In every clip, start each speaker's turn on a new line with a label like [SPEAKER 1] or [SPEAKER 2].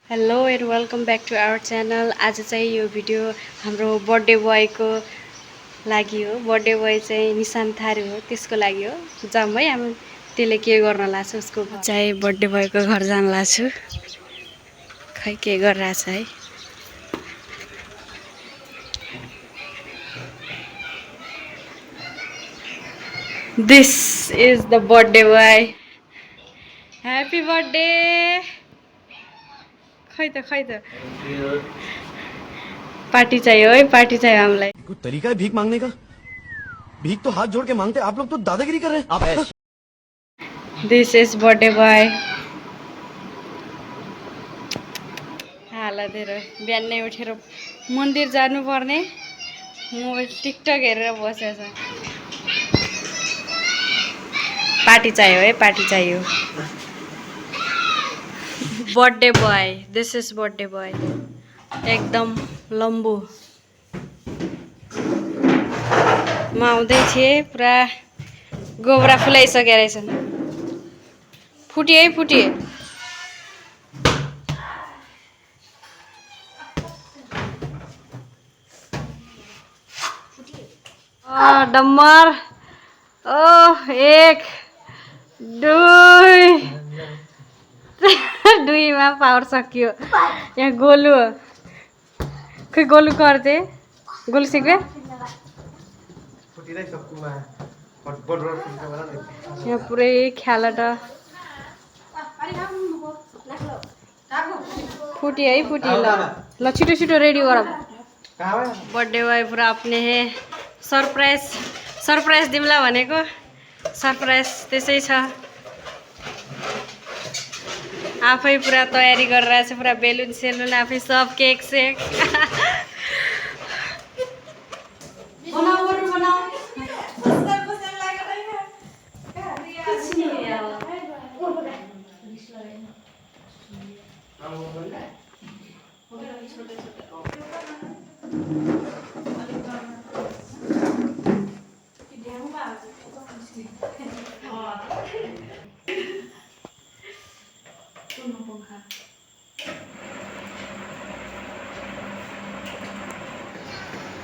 [SPEAKER 1] Hello and welcome back to our channel. आज चाहिँ यो भिडियो हाम्रो बर्थडे बोयको लागि हो। बर्थडे बोय चाहिँ निशान थारू हो, त्यसको लागि हो। जाऊँ है, हामी त्यसले के गर्न लाग्छ उसको चाहिँ बर्थडे बोयको घर जान लाग्छु। खै के गरिरहेछ है। This is the birthday boy. Happy birthday. खै त पार्टी चाहिए है, पार्टी चाहिए हामीलाई।
[SPEAKER 2] कोई तरीका है भीख मांगने का? भीख तो हाथ जोड़ के मांगते, आप लोग तो दादागिरी कर रहे हैं। आप
[SPEAKER 1] दिस इज बर्थडे बोय। हालतहरू बिहानै उठेर मन्दिर जानुपर्ने, मोबाइल टिकटक हेरेर बसेछ। पार्टी चाहियो है, पार्टी चाहियो। Birthday boy, this is birthday boy. एकदम लम्बू। म आउँदै थिएँ, पुरा गोब्रा फुलाइसकेका रहेछन्। फुटिए है फुटिए। डम्बर एक दुई दुईमा पावर सकियो। यहाँ गोलु हो, खै गोलु गर्थे गोलु सिक्वे। यहाँ पुरै ख्यालट फुटी है फुटी। ल छिटो छिटो रेडी गर। बर्थडे बोय पुरा अपने है। सरप्राइज सरप्राइज दिउँला भनेको सरप्राइज त्यसै छ। आफै पुरा तयारी गरिरहेछ, पुरा बेलुन सेलुन आफै सब केक सेक।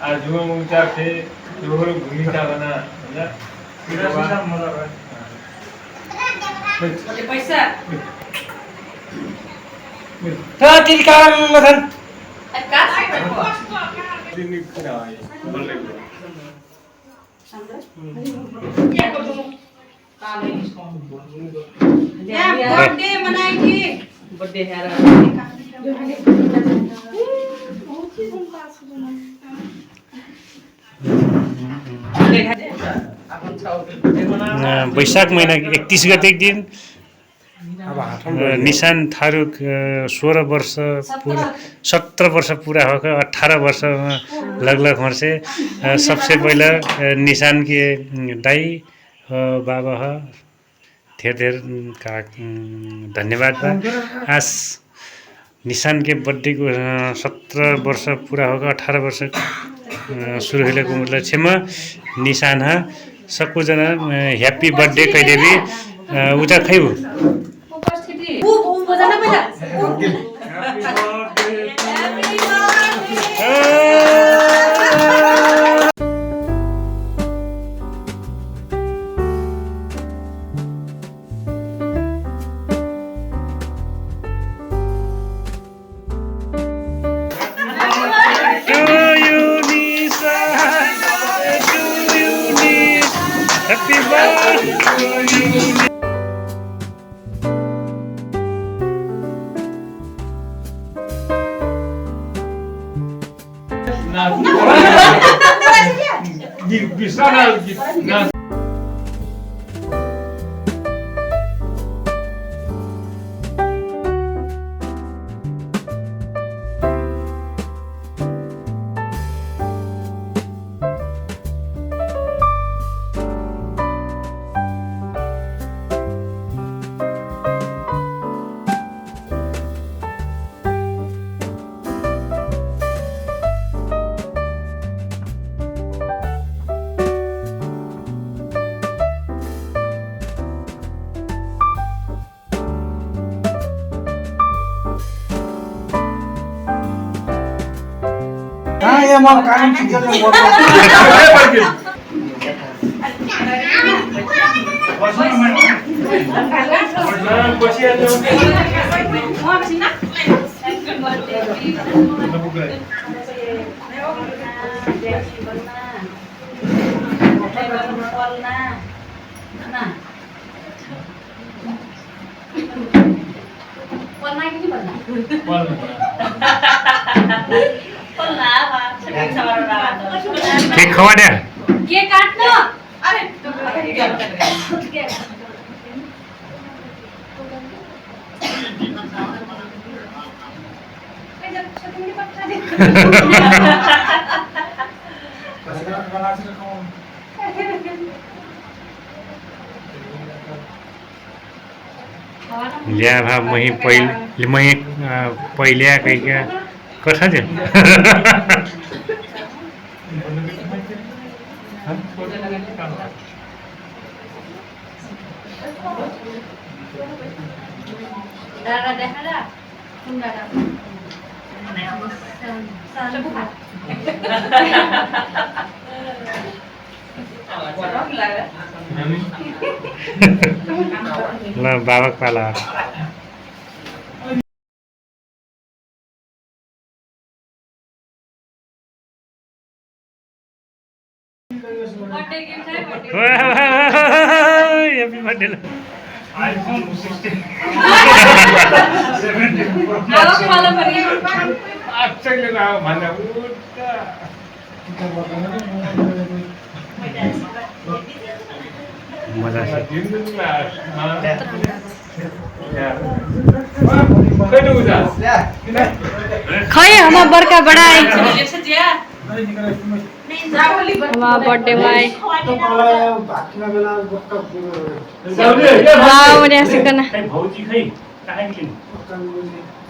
[SPEAKER 3] आज जुमा मुंगचा थे जोहर भूमिका बना है सीधा मजा है।
[SPEAKER 1] पैसा
[SPEAKER 3] था तिल काम मथन दिन किन आए बोल ले
[SPEAKER 1] बर्थडे मनाएगी। बर्थडे है
[SPEAKER 4] वैशाख महिना 31 गतेको दिन निशान थारू 16 वर्ष पूरा 17 वर्ष पूरा होकर 18 वर्षमा लगलग होर्से। सबसे पहिला निशान के दाई बाबा धेर धेर का धन्यवाद बा। आज निशान के बर्थडे को 17 वर्ष पूरा होकर 18 वर्ष सुरु होइलेको मतलब छेमा निशान हा सबको जना ह्याप्पी बर्थडे कहिले भी उता खै हो। Happy birthday to you.
[SPEAKER 3] bisa na
[SPEAKER 5] कहाँ यहाँ म कानुन शिक्षाले गर्छु
[SPEAKER 4] केक खवाड्या
[SPEAKER 1] के काट्नु
[SPEAKER 4] ल्या भा मही पहिल्या कैका कथा थियो
[SPEAKER 1] डाडा देखाडा कुन डाडा
[SPEAKER 4] ल बाबा पाला
[SPEAKER 1] बर्थडे गिफ्ट है बर्थडे
[SPEAKER 4] हैप्पी बर्थडे
[SPEAKER 3] iPhone 16
[SPEAKER 1] आवक वाला पनि
[SPEAKER 3] आजकल ना भन्दा उता
[SPEAKER 4] मजा छ
[SPEAKER 1] खै हम बर्का बडाई हम बर्थडे माई वाह मने सिकना
[SPEAKER 4] भौजी खै कहाँ गेलिन्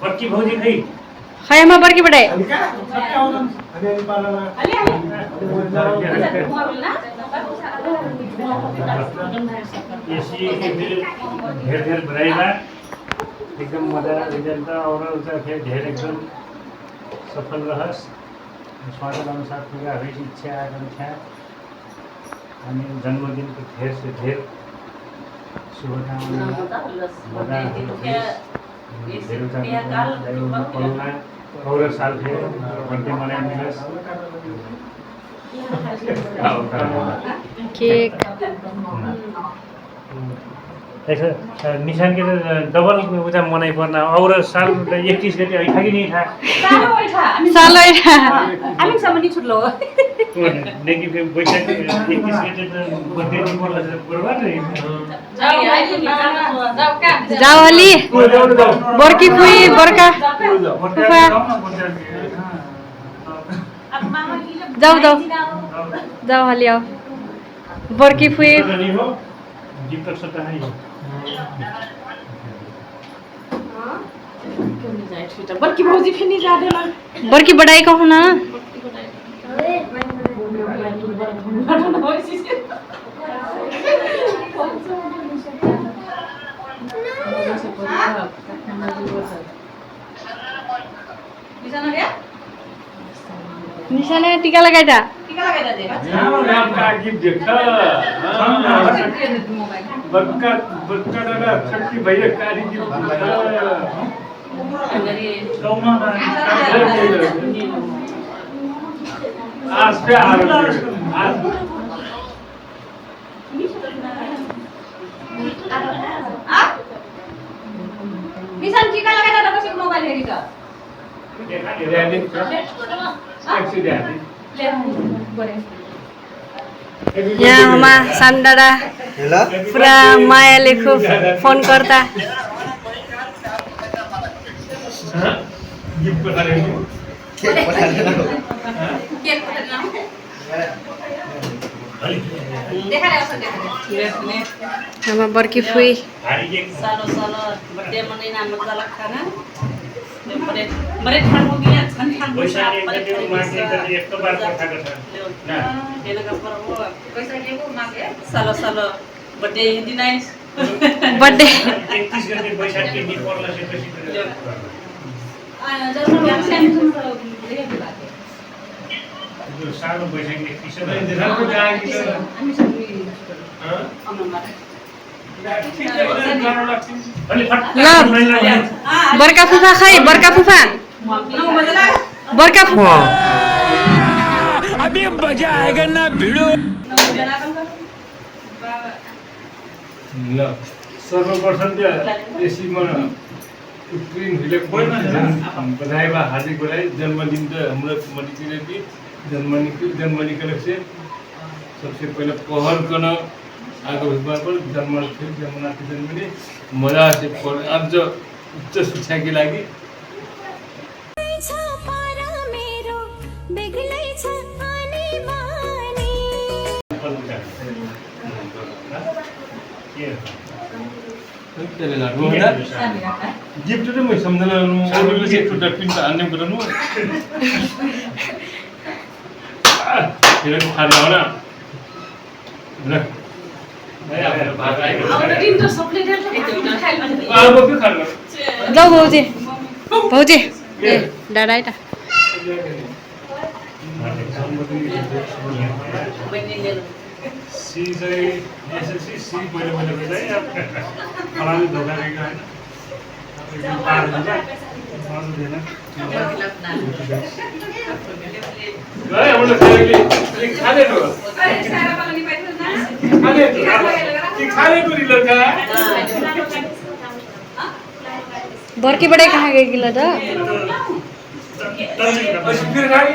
[SPEAKER 4] बर्की भौजी खै
[SPEAKER 1] खै हम बर्की बडाई
[SPEAKER 4] यसरी धेर धेर बधाई एकदम मजा रिजल्ट और फिर धेर एकदम सफल रहस स्वागत अनुसार पूरा हुई इच्छा आकांक्षा अनि जन्मदिनको धेर से धेर शुभकामना पलना और साल फिर बर्थडे मनाए मिलस
[SPEAKER 1] केक
[SPEAKER 4] ऐसा निशान के डबल उता मनाइ पर्न और साल 21 गते आई थाकी नहीं था
[SPEAKER 1] सालो
[SPEAKER 6] हामी सम्म छुट्लो
[SPEAKER 4] नेकी पे बैशाख 21 गते त बर्थडे नहीं पर्ला बर्बाद रे
[SPEAKER 1] जाऊ हली बर्की फुई बर्का जाऊ जाऊ जाऊ हली आओ बर्की फुई
[SPEAKER 4] जीप तक सता है
[SPEAKER 6] बर्की भौजी फेरि जाँदैन
[SPEAKER 1] बर्की बडाई कहू न निशाने टीका लगाइदा
[SPEAKER 3] शक्ति भैया कारी आज पे
[SPEAKER 6] निशान टीका लगाइदा कसैको मोबाइल हेरि त
[SPEAKER 1] यहाँ हमा सान्डाडा पुरा मायाले खूब फोन गर्दा हमा बर्की फुई
[SPEAKER 6] सालो सालो बर्थडे मनाइन मजा लाग्छ न मरे ठान हो गया छन ठान सालो सालो बर्थडे दिन आइस
[SPEAKER 1] बर्थडे
[SPEAKER 4] 31 गते बैशाख के दिन पर्ला से पछि त्यो सानो बैशाखी किसो
[SPEAKER 3] राम्रो गाएको छ
[SPEAKER 1] बर्का फुफा खै बर्का फुफा बर्का फुफा
[SPEAKER 2] अभी मजा आएगा ना भिड़ो
[SPEAKER 3] ल सर्वप्रथम चाहिँ यसमा क्रिम हिले बधाई वा हार्दिक बधाई जन्मदिन त हाम्रो मणिपुर की जन्मदिनको लक्ष्य सबसे पहले पहल गर्न आगो बार पर जन्मनाथ जन्मने मजा से पढ आज उच्च शिक्षाको लागि गिफ्ट त मैं सम्झना अरूले चाहिँ टुटा पिन्ट हान्ने गराउनु फेरि खाना हो न अब के खानु
[SPEAKER 1] जाऊ भाउजी भाउजी ए डाडा आइटा
[SPEAKER 4] सी चाहिँ एसएलसी सी पहिला चाहिँ अब फलानु धोका रहेको होइन एकदम पार हुन्छ अरू थिएन
[SPEAKER 3] गए हाम्रो खाने हो खाने को लड़का
[SPEAKER 1] बर्की बड़े कहाँ गए गिला त
[SPEAKER 3] फिर खाने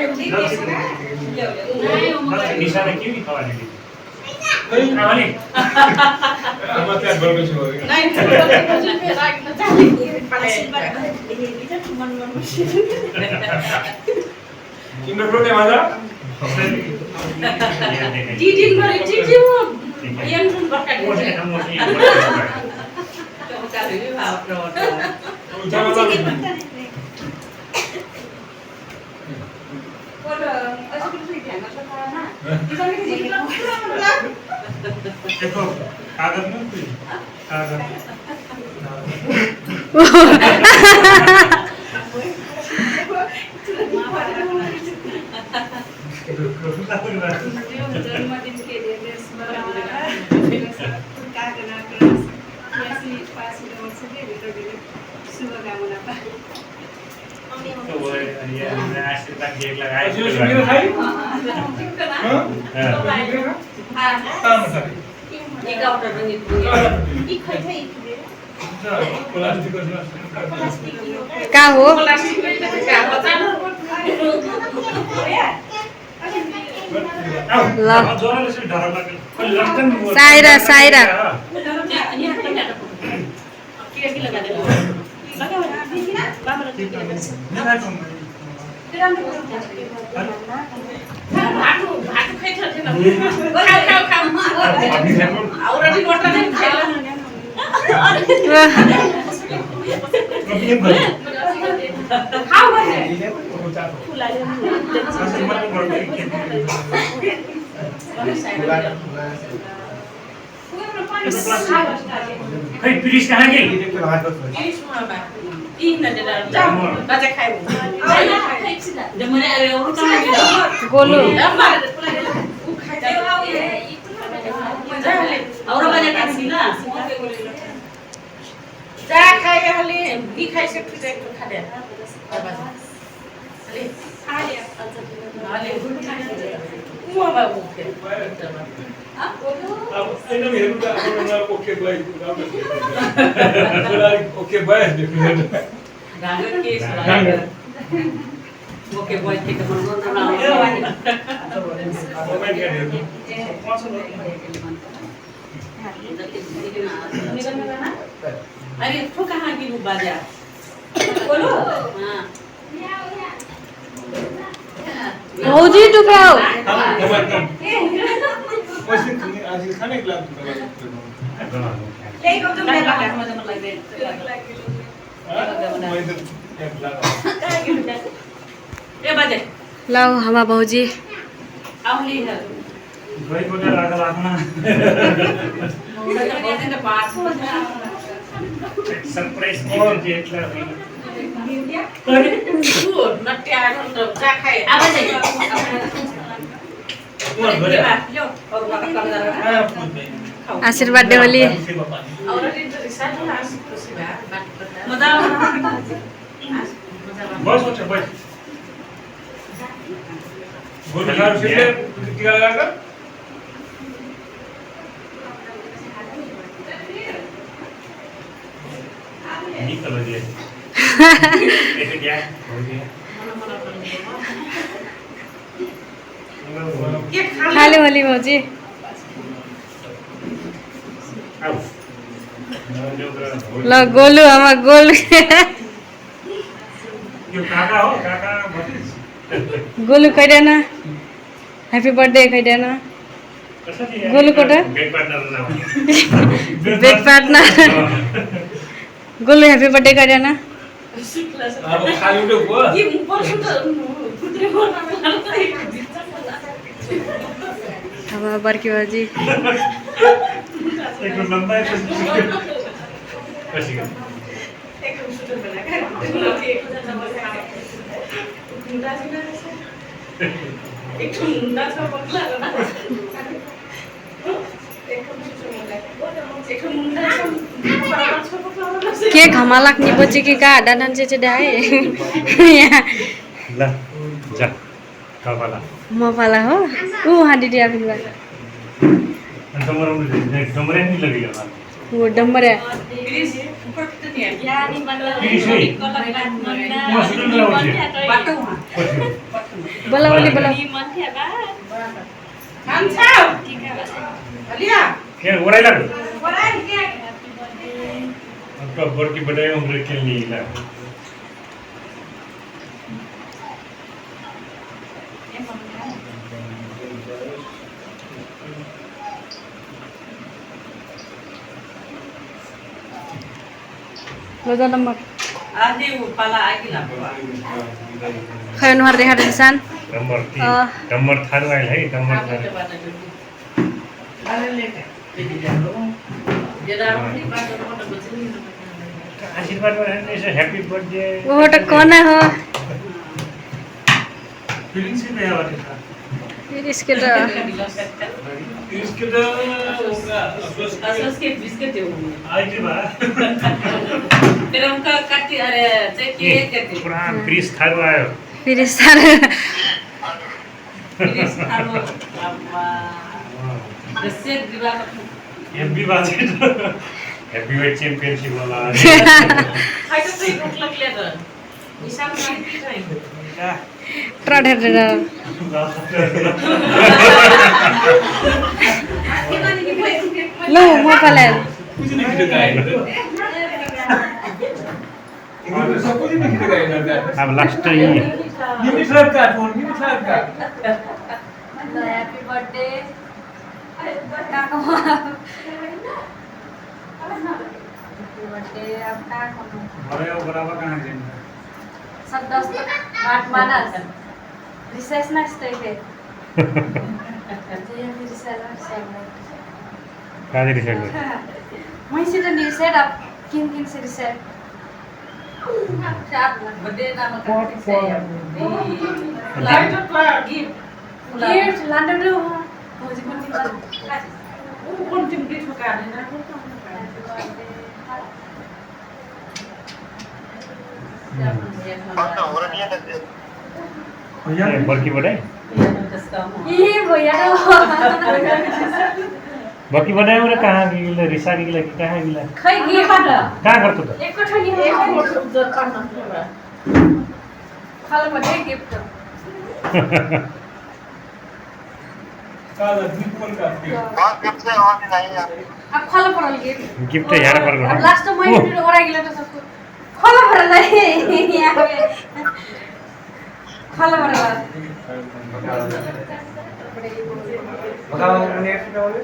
[SPEAKER 4] निशाले के नि खबर दिली आले
[SPEAKER 3] हम त्यहाँ गएको छु तिम्रो प्रोग्राम आज
[SPEAKER 4] देखो कागज में कागज
[SPEAKER 7] जन्मदिन के लिए शुभकामना
[SPEAKER 4] तो वो ये आशीर्वाद केक लगाए
[SPEAKER 3] मेरो खाइ
[SPEAKER 1] का हो ल
[SPEAKER 4] जोरले चाहिँ डर लाग्यो लक्टन
[SPEAKER 1] साइरा साइरा
[SPEAKER 4] खै पुलिस कहाँ गई
[SPEAKER 1] गोलू
[SPEAKER 3] एकदम हेर्नु त आफ्नो okay bye okay bye
[SPEAKER 6] okay boy के मन अरे तो कहाँ की बाजा बोलो हाँ
[SPEAKER 1] भौजी टुक्राओ
[SPEAKER 3] आज खाने ग्लास
[SPEAKER 1] ल हामा भौजी
[SPEAKER 4] गई कोटा लागा लाग्ना सरप्राइज और जेटला
[SPEAKER 6] नट्या जा खाए आवाज
[SPEAKER 1] आशीर्वाद देवली
[SPEAKER 3] बस बच्चा बस गोली खाओ सिर्फ टीका लगाकर निकल दिया ऐसे क्या हो गया
[SPEAKER 1] खाले वाली भौजी
[SPEAKER 3] आओ
[SPEAKER 1] ल गोलु आमा गोलु
[SPEAKER 3] यो काका हो काका भतिज
[SPEAKER 1] गोलु खैदैन ह्याप्पी बर्थडे खैदैन गोलु कोटा
[SPEAKER 3] बेड पार्टनर नाम
[SPEAKER 1] bed partner Golu happy birthday खैदैन
[SPEAKER 3] अब खाली उठो भयो
[SPEAKER 1] अब बर्की भौजी
[SPEAKER 3] एक लम्बा है कसिका
[SPEAKER 1] के घमा लाग्ने पछि कि का डान्डन चाहिँ डाए यहाँ
[SPEAKER 4] ल जा कपाला
[SPEAKER 1] मफाला हो ऊ हाँ दिदी आफिल
[SPEAKER 4] डमरे नहीं लगेगा
[SPEAKER 1] वो डम्बरे बोला बोली बोला
[SPEAKER 4] क्या ओराई लग आपका बड़की बड़ाई उम्र के लिए ला
[SPEAKER 1] Lo nomor.
[SPEAKER 6] Adi pala lagi lah.
[SPEAKER 1] Kayak nomor deh ada desan.
[SPEAKER 4] Number थारू आइल है नंबर थारू आशीर्वाद गर्नु ह्यापी बर्थडे
[SPEAKER 1] वो तो कौन है हो
[SPEAKER 3] फिलिंग्स ही नहीं आ रही था
[SPEAKER 1] इसके तो
[SPEAKER 3] इसके तो
[SPEAKER 6] Asal skip biscuit je.
[SPEAKER 3] I थी बा
[SPEAKER 6] Pero uka kati are cek kiri kati.
[SPEAKER 4] पुरा क्रिस थारू आयो
[SPEAKER 1] फिर सारा
[SPEAKER 6] Kiri kalau apa. Deset juga.
[SPEAKER 3] MB बाजे
[SPEAKER 4] हेभीवेट च्याम्पियनशिप वाला
[SPEAKER 6] Hai tu saya kok lagi ada. Misal nanti saya.
[SPEAKER 1] ट्राडर लो मफाला
[SPEAKER 3] कुछ नहीं दिखाया सब कुछ नहीं दिखाया
[SPEAKER 4] अब लास्ट यही
[SPEAKER 3] लिमिट लग का फोन लिमिट लग का
[SPEAKER 1] हैप्पी बर्थडे काको हैप्पी बर्थडे अब काको
[SPEAKER 3] अरे वो बराबर कहां है
[SPEAKER 1] सब 10 8 मानस रिसेस ना स्टे के ये भी रिसेस
[SPEAKER 4] काजे रिसेट
[SPEAKER 1] मैं से तो नहीं सेट अप किन से reset
[SPEAKER 6] Siap, berde nama kaki saya. Lain apa lagi?
[SPEAKER 1] ये लंदन में हो मुझे कौन सी बात
[SPEAKER 6] Kau tim kita makan, nak
[SPEAKER 4] बर्की बड़ाई
[SPEAKER 1] ये भैया
[SPEAKER 4] बर्की बड़ाई उरे कहाँ गिला रिसा गिला कि कहाँ गिला
[SPEAKER 1] खै गे बाटा
[SPEAKER 4] कहाँ करतो त
[SPEAKER 1] एक ठनी खाल बटे गिफ्ट
[SPEAKER 3] काला बिल्कुल का
[SPEAKER 1] अब खाल परल गिफ्ट
[SPEAKER 4] गिफ्ट यार पर
[SPEAKER 1] अब लास्ट में वीडियो ओरा गिला तो सबको खाल परल है यहाँ पे खाल परल
[SPEAKER 3] बताओ नेक्स्ट क्या होगा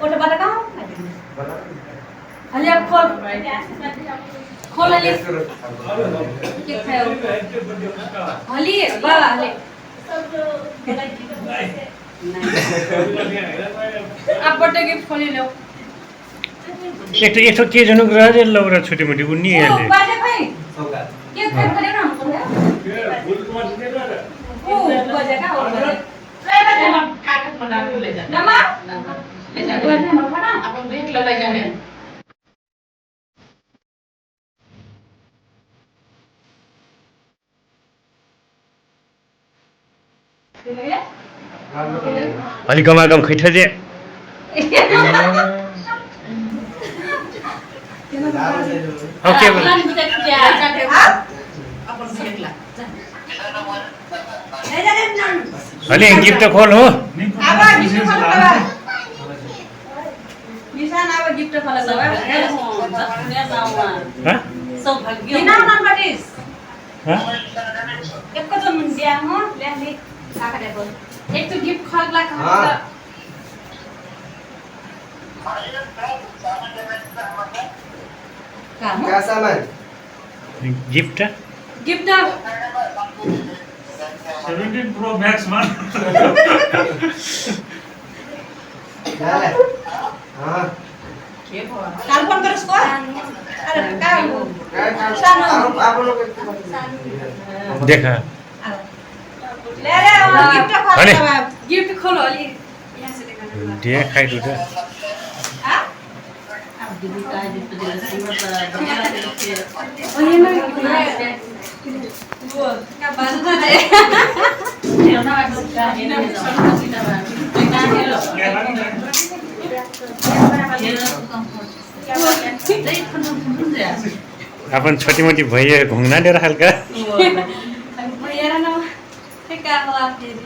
[SPEAKER 1] ओटा बता कहाँ हले अब खोल ले के खाओ हली बा हले अब बर्थडे गिफ्ट खोल लो
[SPEAKER 4] एक के जनु गरे लौरा छोटी मोटी उन्नी
[SPEAKER 1] ओ
[SPEAKER 4] हेले
[SPEAKER 1] बाजे भाई के खाओ करे ना हमको
[SPEAKER 3] फूल कुमार जी ने
[SPEAKER 1] ओ बाजे का और
[SPEAKER 6] ले जा ले जा अपन देख ले जाने
[SPEAKER 4] अलि गमागम खैठा जे ओके अलि गिफ्ट खोल हो
[SPEAKER 6] निशान अब गिफ्ट खोला सब
[SPEAKER 4] हाँ
[SPEAKER 6] सौभाग्य ना नम्बरिस एकको जन दिया हो ल्याने काका देखो एक तो गिफ्ट खोला
[SPEAKER 2] क्या सामान
[SPEAKER 4] gift
[SPEAKER 6] gift
[SPEAKER 3] 17 Pro Max man.
[SPEAKER 2] हाँ
[SPEAKER 6] काल फोन कर उसको अरे का
[SPEAKER 2] आप लोग
[SPEAKER 4] देखा
[SPEAKER 6] ले रे गिफ्ट
[SPEAKER 4] अरे।
[SPEAKER 6] खोलो गिफ्ट खोलो अलि यहाँ से दिखाना
[SPEAKER 4] दिए खाइ दुटा
[SPEAKER 6] हां अब दीदी का गिफ्ट दिला सिंगर त बनेला के
[SPEAKER 1] ओ ये ना
[SPEAKER 6] वो का बाजू दे ये ना का ये ना सीधा बा ना हेलो
[SPEAKER 4] अपन छोटी मोटी भैया घुम्न लिएर खालका
[SPEAKER 1] हेर न का होला फेरि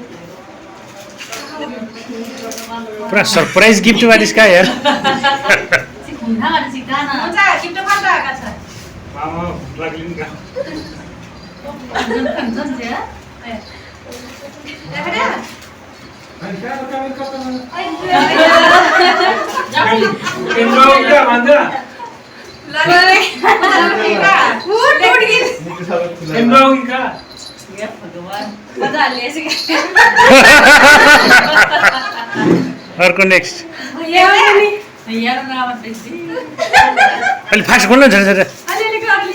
[SPEAKER 4] पुरा सरप्राइज गिफ्ट वारिस का यार
[SPEAKER 6] घुम्न गरे सिकाना हुन्छ गिफ्ट फाल्दा आका छ
[SPEAKER 3] Mama struggling ka.
[SPEAKER 6] जन जे देखा
[SPEAKER 3] Enjoy ka manja.
[SPEAKER 6] लगे फुट गई
[SPEAKER 3] Enjoy ka.
[SPEAKER 6] ये भगवान मजा ले से
[SPEAKER 4] अर्को नेक्स्ट
[SPEAKER 6] ये नि यार ना मत दे
[SPEAKER 4] अलि फास्ट खोल्न झरे झरे
[SPEAKER 6] अलि अलि अलि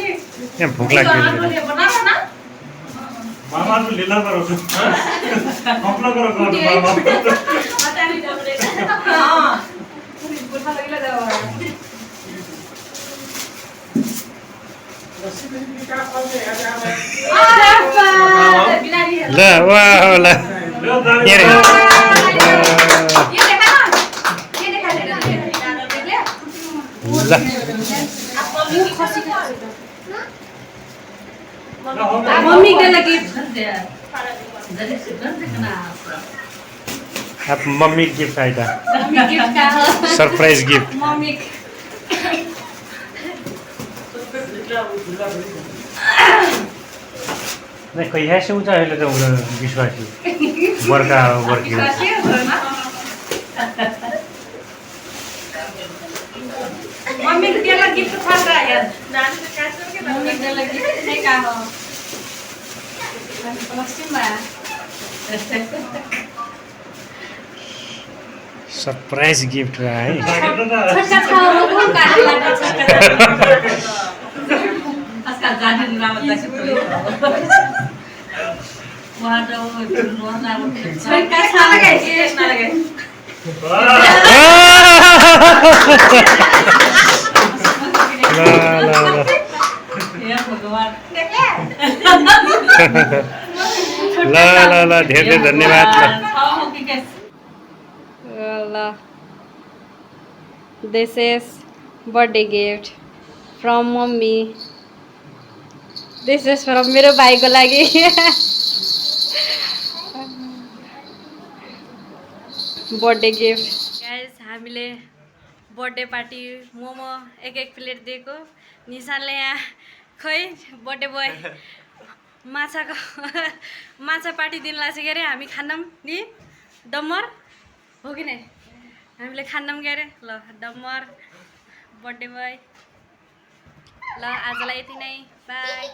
[SPEAKER 4] यहाँ भोक लाग्यो
[SPEAKER 6] ये बना ना
[SPEAKER 3] Mama tu lela karo. Compla karo karo mama.
[SPEAKER 6] आता नहीं बोले हां बोलता लगला जाओ
[SPEAKER 4] ल वाह ल
[SPEAKER 3] Leo
[SPEAKER 4] हेर
[SPEAKER 6] ये देखा ना ये देखा ले देख ले
[SPEAKER 4] ल
[SPEAKER 6] मुंह खसी का
[SPEAKER 1] मम्मी के लागि
[SPEAKER 6] जने से गन देखना
[SPEAKER 4] अब मम्मी गिफ्ट आइटा
[SPEAKER 1] मम्मी गिफ्ट का हो
[SPEAKER 4] सरप्राइज गिफ्ट
[SPEAKER 1] मम्मी
[SPEAKER 4] नहीं कहीं है से ऊंचा है तो विश्वासी वर्का वर्की
[SPEAKER 6] खसी हो ना मम्मी के लिए गिफ्ट फाड़ रहा है यार नानी से कैसे के
[SPEAKER 1] मम्मी के लागि नहीं का हो पश्चिम बा
[SPEAKER 4] सरप्राइज गिफ्ट है
[SPEAKER 1] छोटा खाओ को काट लाटा छोटा
[SPEAKER 6] आजकल जाने ना मतलब से वहां तो वहां ना
[SPEAKER 1] छोटा खा
[SPEAKER 6] लगे ये ना लगे
[SPEAKER 4] ला ला ला
[SPEAKER 6] ये भगवान देख
[SPEAKER 4] ला ला ला धेरै धेरै धन्यवाद ल
[SPEAKER 1] This is birthday gift from mommy. This is from मेरो भाइको लागि बर्थडे गिफ्ट गाइस हामीले बर्थडे पार्टी मोमो एक प्लेट दिएको निशानले यहाँ खै बर्थडे बोय माछाको माछा पार्टी दिन लाग्छ के अरे हामी खान्नौँ नि डम्बर हो कि नै हामीले खान्नौँ के अरे ल डम्बर बर्थडे बोय ल आजलाई यति नै बाई